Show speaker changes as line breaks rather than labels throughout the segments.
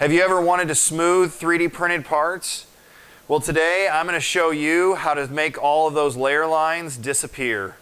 Have you ever wanted to smooth 3D printed parts? Well, today I'm going to show you how to make all of those layer lines disappear.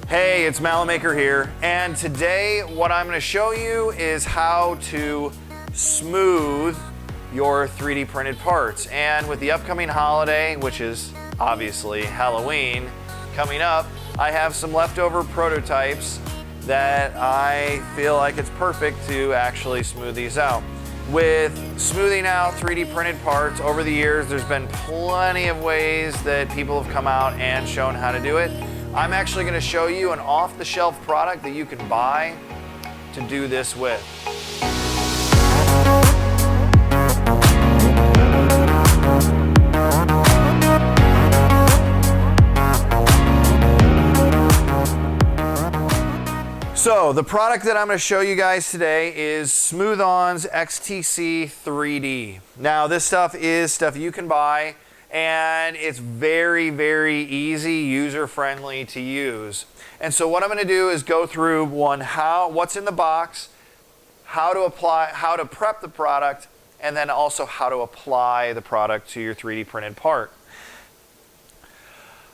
Hey, it's MalaMaker here, and today what I'm going to show you is how to smooth your 3D printed parts. And with the upcoming holiday, which is obviously Halloween, coming up, I have some leftover prototypes that I feel like it's perfect to actually smooth these out. With smoothing out 3D printed parts over the years, there's been plenty of ways that people have come out and shown how to do it. I'm actually going to show you an off-the-shelf product that you can buy to do this with. So the product that I'm going to show you guys today is Smooth-On's XTC-3D. Now this stuff is stuff you can buy, and it's very, very easy, user-friendly to use. And so what I'm going to do is go through what's in the box, how to prep the product, and then also how to apply the product to your 3D printed part.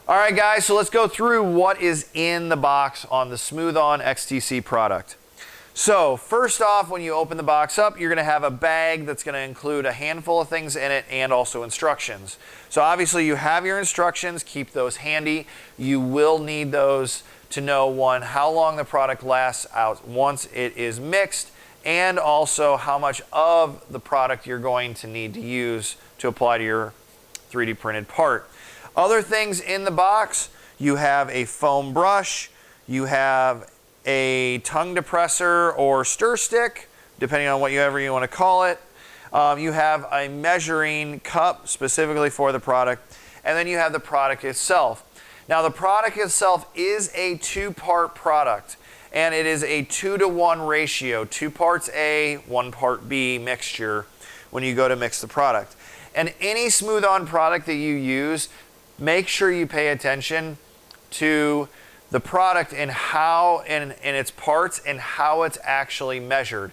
All right, guys, so let's go through what is in the box on the Smooth-On XTC product. So first off, when you open the box up, you're going to have a bag that's going to include a handful of things in it and also instructions. So obviously you have your instructions, keep those handy. You will need those to know, one, how long the product lasts out once it is mixed, and also how much of the product you're going to need to use to apply to your 3D printed part. Other things in the box, you have a foam brush, you have a tongue depressor or stir stick, depending on whatever you want to call it. You have a measuring cup specifically for the product, and then you have the product itself. Now the product itself is a two-part product, and it is a 2-to-1 ratio, 2 parts A, 1 part B mixture when you go to mix the product. And any Smooth-On product that you use, make sure you pay attention to the product and how in its parts and how it's actually measured,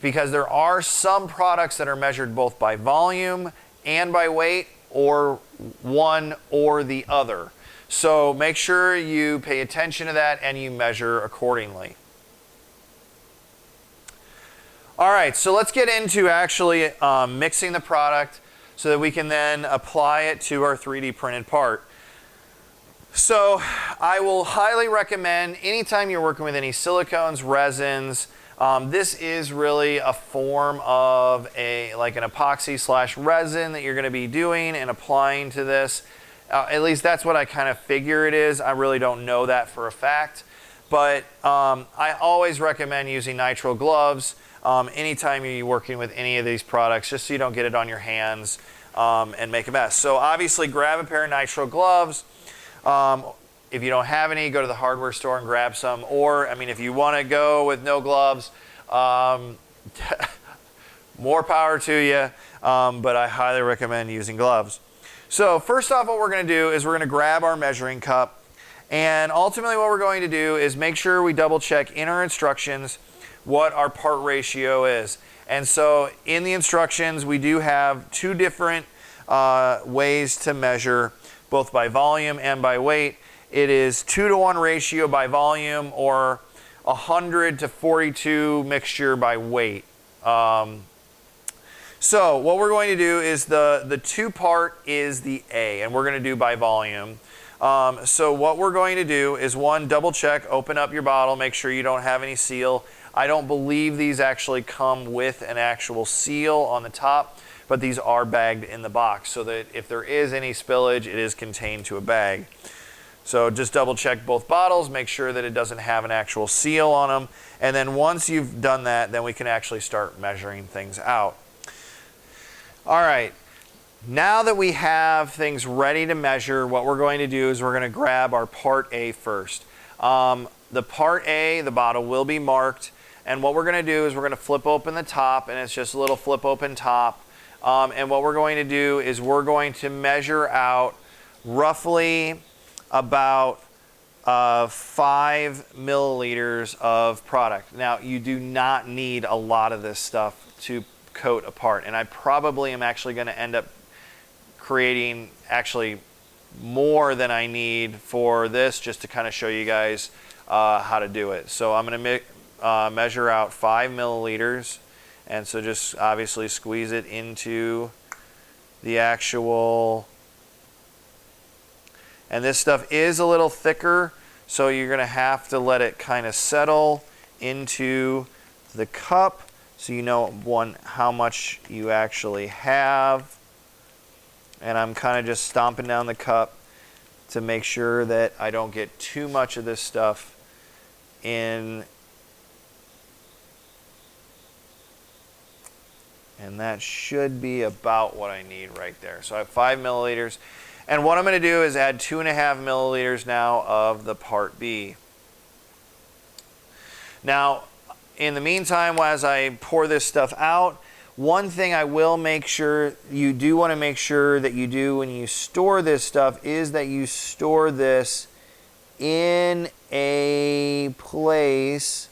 because there are some products that are measured both by volume and by weight, or one or the other. So make sure you pay attention to that and you measure accordingly. All right, so let's get into actually mixing the product so that we can then apply it to our 3D printed part. So I will highly recommend, anytime you're working with any silicones, resins, this is really a form of like an epoxy / resin that you're going to be doing and applying to this. At least that's what I kind of figure it is. I really don't know that for a fact, but I always recommend using nitrile gloves anytime you're working with any of these products, just so you don't get it on your hands and make a mess. So obviously grab a pair of nitrile gloves. If you don't have any, go to the hardware store and grab some. Or, I mean, if you want to go with no gloves, more power to you, but I highly recommend using gloves. So first off, what we're going to do is we're going to grab our measuring cup, and ultimately what we're going to do is make sure we double check in our instructions what our part ratio is. And so in the instructions, we do have 2 different ways to measure, both by volume and by weight. It is 2-to-1 ratio by volume, or 100-to-42 mixture by weight. So what we're going to do is the 2 part is the A, and we're going to do by volume. So what we're going to do is, one, double check, open up your bottle, make sure you don't have any seal. I don't believe these actually come with an actual seal on the top, but these are bagged in the box so that if there is any spillage, it is contained to a bag. So just double check both bottles, make sure that it doesn't have an actual seal on them, and then once you've done that, then we can actually start measuring things out. All right, now that we have things ready to measure, what we're going to do is we're going to grab our part A first. The part A, the bottle will be marked, and what we're going to do is we're going to flip open the top, and it's just a little flip open top. And what we're going to do is we're going to measure out roughly about 5 milliliters of product. Now, you do not need a lot of this stuff to coat a part, and I probably am actually going to end up creating actually more than I need for this, just to kind of show you guys how to do it. So I'm going to measure out 5 milliliters, and so just obviously squeeze it into the actual, and this stuff is a little thicker, so you're going to have to let it kind of settle into the cup so you know how much you actually have. And I'm kind of just stomping down the cup to make sure that I don't get too much of this stuff in. And that should be about what I need right there. So I have 5 milliliters. And what I'm going to do is add 2.5 milliliters now of the part B. Now, in the meantime, as I pour this stuff out, one thing I will make sure you do want to make sure that you do when you store this stuff is that you store this in a place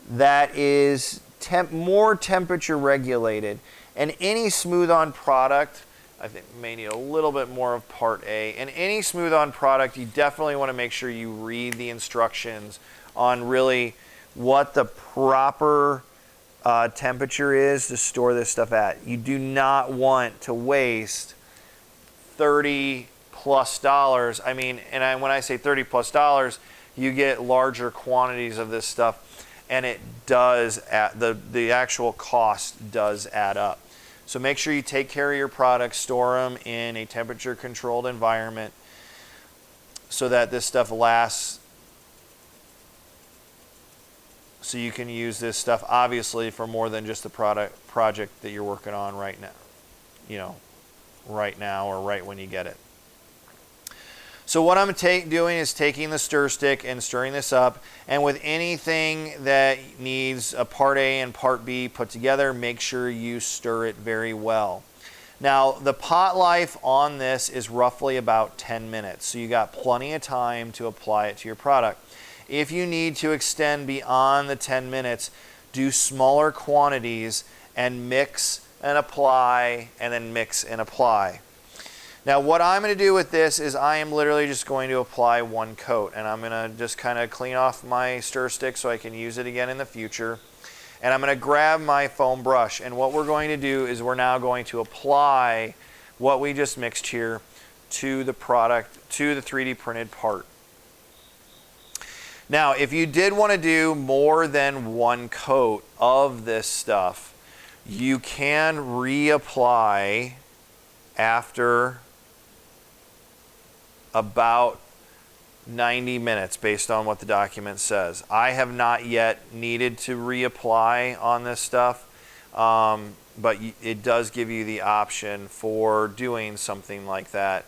that is more temperature regulated. And any Smooth-On product, I think may need a little bit more of part A. And any Smooth-On product, you definitely want to make sure you read the instructions on really what the proper temperature is to store this stuff at. You do not want to waste $30+ I mean, and when I say $30+ you get larger quantities of this stuff, and it does the actual cost does add up. So make sure you take care of your products, store them in a temperature controlled environment so that this stuff lasts, so you can use this stuff obviously for more than just the project that you're working on right now, right now or right when you get it. So what I'm doing is taking the stir stick and stirring this up, and with anything that needs a part A and part B put together, make sure you stir it very well. Now, the pot life on this is roughly about 10 minutes, so you got plenty of time to apply it to your product. If you need to extend beyond the 10 minutes, do smaller quantities and mix and apply, and then mix and apply. Now what I'm going to do with this is I am literally just going to apply one coat, and I'm going to just kind of clean off my stir stick so I can use it again in the future. And I'm going to grab my foam brush, and what we're going to do is we're now going to apply what we just mixed here to the product, to the 3D printed part. Now if you did want to do more than one coat of this stuff, you can reapply after about 90 minutes based on what the document says. I have not yet needed to reapply on this stuff, but it does give you the option for doing something like that.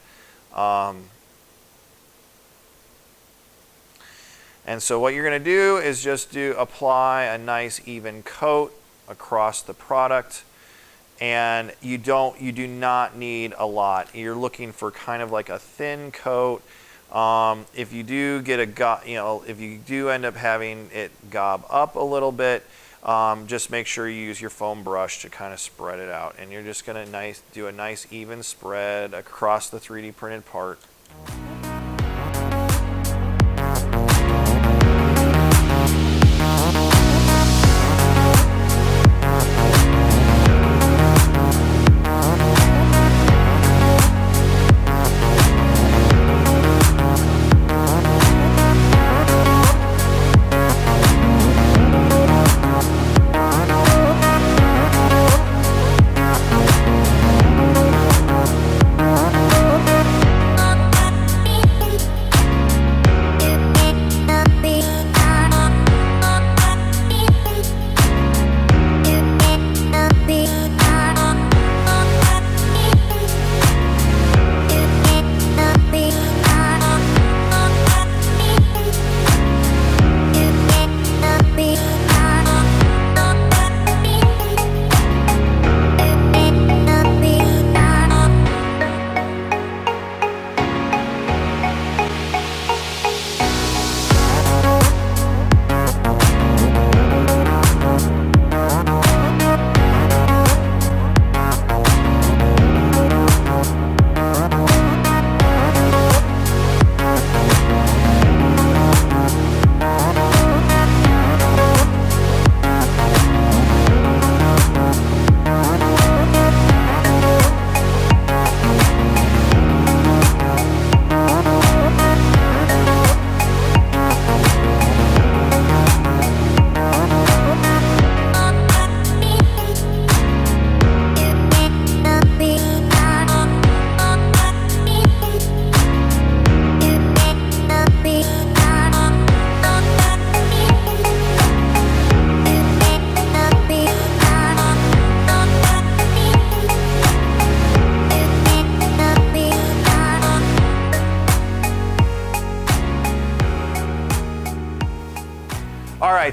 And so what you're going to do is just apply a nice even coat across the product. And you do not need a lot. You're looking for kind of like a thin coat. If you do get if you do end up having it gob up a little bit, just make sure you use your foam brush to kind of spread it out. And you're just going to do a nice even spread across the 3D printed part.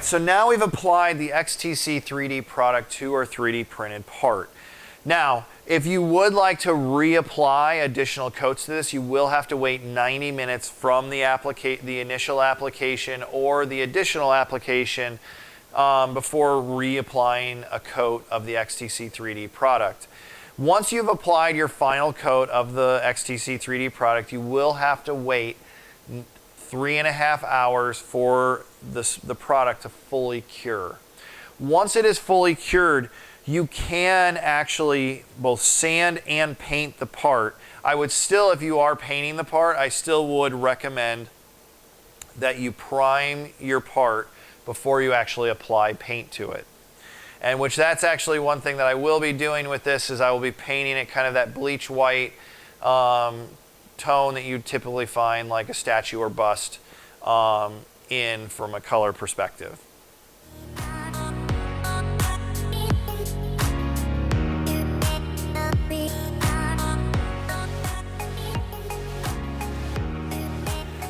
right, so now we've applied the XTC 3D product to our 3D printed part. Now, if you would like to reapply additional coats to this, you will have to wait 90 minutes from the initial application or the additional application before reapplying a coat of the XTC 3D product. Once you've applied your final coat of the XTC 3D product, you will have to wait 3.5 hours for the product to fully cure. Once it is fully cured, you can actually both sand and paint the part. I would still, if you are painting the part, I still would recommend that you prime your part before you actually apply paint to it. And which that's actually one thing that I will be doing with this, is I will be painting it kind of that bleach white tone that you typically find like a statue or bust in from a color perspective.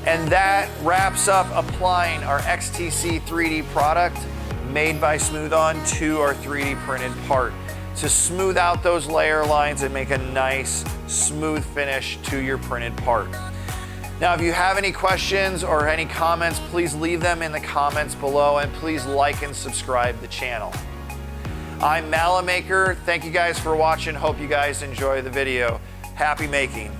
And that wraps up applying our XTC 3D product made by Smooth-On to our 3D printed part to smooth out those layer lines and make a nice smooth finish to your printed part. Now, if you have any questions or any comments, please leave them in the comments below, and please like and subscribe the channel. I'm MalaMaker. Thank you guys for watching. Hope you guys enjoy the video. Happy making.